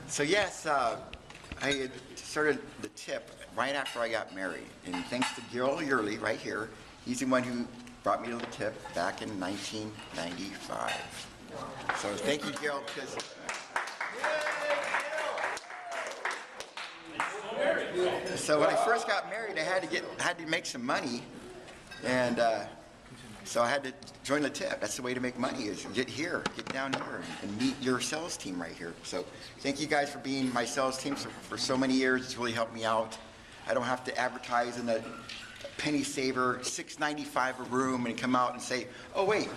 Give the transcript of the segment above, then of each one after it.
So yes, I had started the tip right after I got married, and thanks to Gil Yearley right here, he's the one who brought me to the tip back in 1995. So thank you, Gil, because so when I first got married, I had to make some money, and so I had to join the tip. That's the way to make money, is get down here, and meet your sales team right here. So thank you guys for being my sales team for so many years. It's really helped me out. I don't have to advertise in the penny saver, $6.95 a room, and come out and say, oh wait,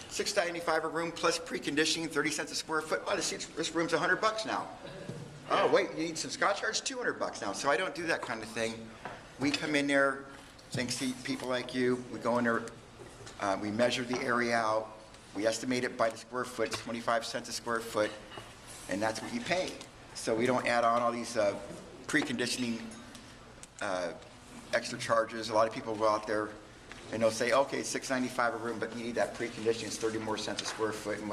$6.95 a room plus preconditioning, 30 cents a square foot. Oh, this room's $100 now. Oh wait, you need some Scotch yards, $200 now. So I don't do that kind of thing. We come in there, thanks to people like you, we go in there, we measure the area out, we estimate it by the square foot, it's 25 cents a square foot, and that's what you pay. So we don't add on all these preconditioning extra charges. A lot of people go out there and they'll say, okay, it's $6.95 a room, but you need that preconditioning, it's 30 more cents a square foot, and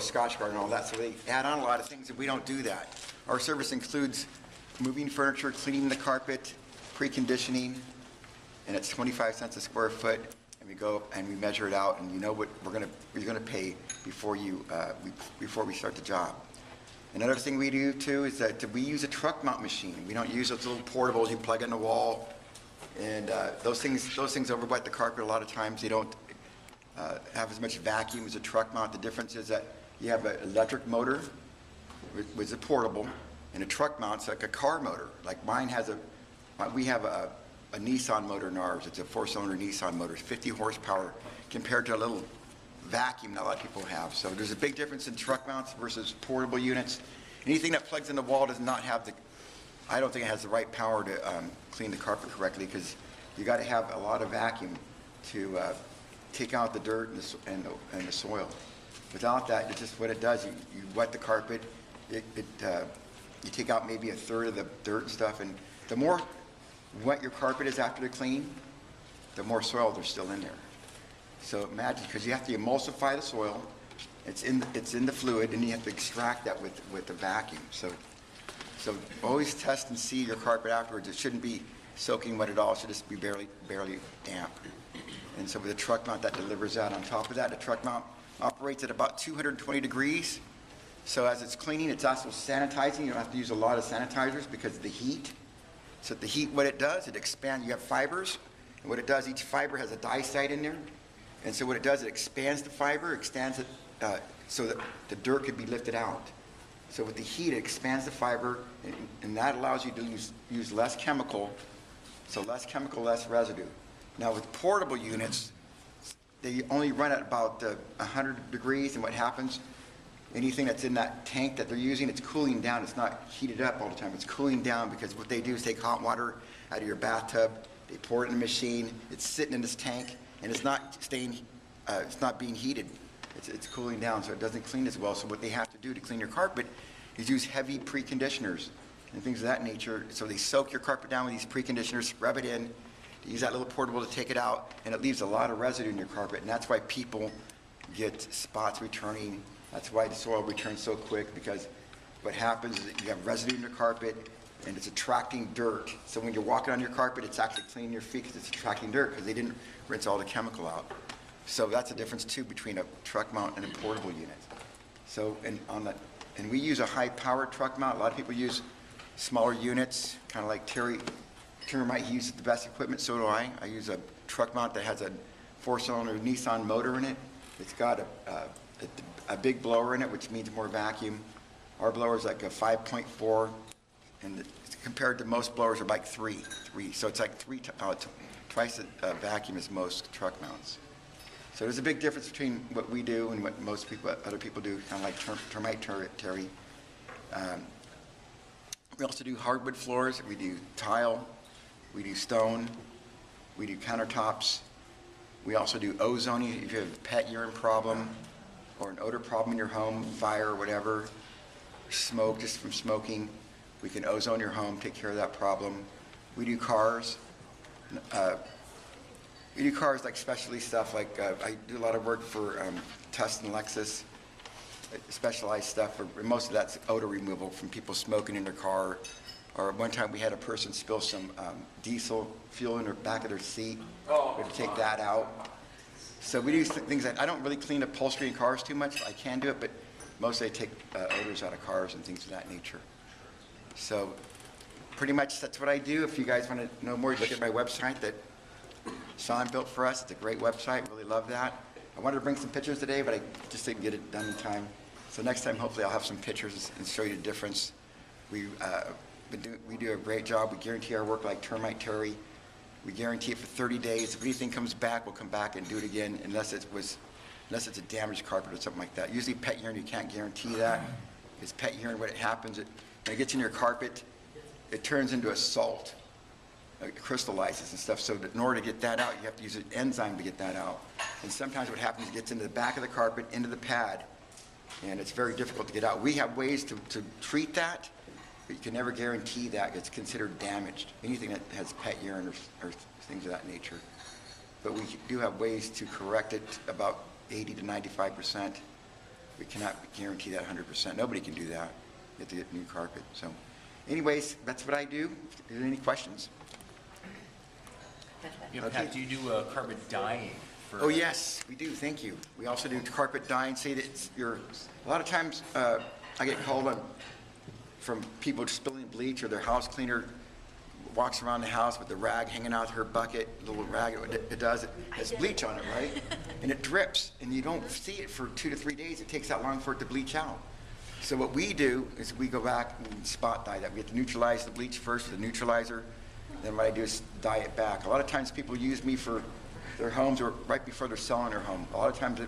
Scotch guard and all that. So they add on a lot of things, and we don't do that. Our service includes moving furniture, cleaning the carpet, preconditioning, and it's 25 cents a square foot. And we go and we measure it out, and you know what you're gonna pay before we start the job. Another thing we do too is that we use a truck mount machine. We don't use those little portables you plug in the wall, and those things overwet the carpet a lot of times. They don't have as much vacuum as a truck mount. The difference is that you have an electric motor, which is portable, and a truck mount's like a car motor. Like mine has we have a Nissan motor in ours. It's a 4-cylinder Nissan motor, 50 horsepower, compared to a little vacuum that a lot of people have. So there's a big difference in truck mounts versus portable units. Anything that plugs in the wall does not have I don't think it has the right power to clean the carpet correctly, because you got to have a lot of vacuum to take out the dirt and the soil. Without that, it's just what it does. You wet the carpet. You take out maybe a third of the dirt and stuff, and the more wet your carpet is after the cleaning, the more soil there's still in there. So imagine, because you have to emulsify the soil, it's in the fluid, and you have to extract that with the vacuum. So always test and see your carpet afterwards. It shouldn't be soaking wet at all. It should just be barely damp. And so with the truck mount, that delivers that. On top of that, the truck mount operates at about 220 degrees. So as it's cleaning, it's also sanitizing. You don't have to use a lot of sanitizers because of the heat. So the heat, what it does, it expands. You have fibers, and what it does, each fiber has a dye site in there. And so what it does, it expands the fiber, extends it so that the dirt could be lifted out. So with the heat, it expands the fiber, and that allows you to use less chemical. So less chemical, less residue. Now with portable units, they only run at about 100 degrees, and what happens, anything that's in that tank that they're using, it's cooling down. It's not heated up all the time. It's cooling down, because what they do is take hot water out of your bathtub, they pour it in the machine, it's sitting in this tank, and it's not being heated. It's cooling down, so it doesn't clean as well. So what they have to do to clean your carpet is use heavy preconditioners and things of that nature. So they soak your carpet down with these preconditioners, rub it in, use that little portable to take it out, and it leaves a lot of residue in your carpet. And that's why people get spots returning. That's why the soil returns so quick, because what happens is that you have residue in your carpet, and it's attracting dirt. So when you're walking on your carpet, it's actually cleaning your feet because it's attracting dirt, because they didn't rinse all the chemical out. So that's the difference too between a truck mount and a portable unit. So and we use a high-powered truck mount. A lot of people use smaller units, kind of like Terry might use the best equipment. So do I. I use a truck mount that has a 4-cylinder Nissan motor in it. It's got a big blower in it, which means more vacuum. Our blower is like a 5.4, and compared to most blowers are like 3. So it's like twice the vacuum as most truck mounts. So there's a big difference between what we do and what other people do, kind of like termite Terry. We also do hardwood floors. We do tile. We do stone. We do countertops. We also do ozoning. If you have a pet urine problem or an odor problem in your home, fire or whatever, smoke just from smoking, we can ozone your home, take care of that problem. We do cars. We do cars like specialty stuff, like I do a lot of work for Test and Lexus. specialized stuff, or most of that's odor removal from people smoking in their car. Or one time we had a person spill some diesel fuel in the back of their seat. We had to take that out. So we do things that, I don't really clean upholstery in cars too much. I can do it, but mostly I take odors out of cars and things of that nature. So pretty much that's what I do. If you guys want to know more, look at my website that Sean built for us. It's a great website. Really love that. I wanted to bring some pictures today, but I just didn't get it done in time. So next time, hopefully, I'll have some pictures and show you the difference. We do a great job. We guarantee our work like termite Terry. We guarantee it for 30 days. If anything comes back, we'll come back and do it again, unless it's a damaged carpet or something like that. Usually pet urine, you can't guarantee that. Because pet urine, what happens, when it gets in your carpet, it turns into a salt. It crystallizes and stuff. So in order to get that out, you have to use an enzyme to get that out. And sometimes what happens, it gets into the back of the carpet, into the pad, and it's very difficult to get out. We have ways to treat that, but you can never guarantee that. It's considered damaged, anything that has pet urine or things of that nature. But we do have ways to correct it about 80 to 95%. We cannot guarantee that 100%. Nobody can do that. You have to get new carpet. So anyways, that's what I do. Are there any questions? Yeah, Pat, do you do carpet dyeing? Oh yes, we do. Thank you. We also do carpet dyeing. See, a lot of times I get called from people spilling bleach, or their house cleaner walks around the house with the rag hanging out of her bucket, little rag. It has bleach on it, right? And it drips, and you don't see it for 2 to 3 days. It takes that long for it to bleach out. So what we do is we go back and spot dye that. We have to neutralize the bleach first with a neutralizer. Then what I do is dye it back. A lot of times people use me for their homes, or right before they're selling their home. A lot of times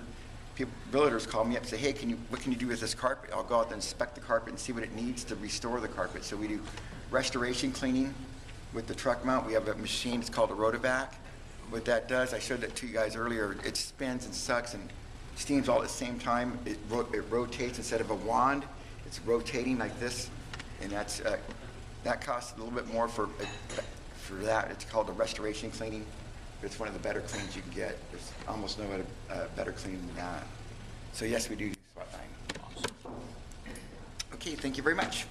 realtors call me up and say, hey, what can you do with this carpet? I'll go out and inspect the carpet and see what it needs to restore the carpet. So we do restoration cleaning with the truck mount. We have a machine, it's called a rotovac. What that does, I showed that to you guys earlier, it spins and sucks and steams all at the same time. It rotates instead of a wand. It's rotating like this, and that costs a little bit more for that. It's called the restoration cleaning. It's one of the better cleans you can get. There's almost no other better clean than that. So yes, we do SWAT dyeing. Okay, thank you very much.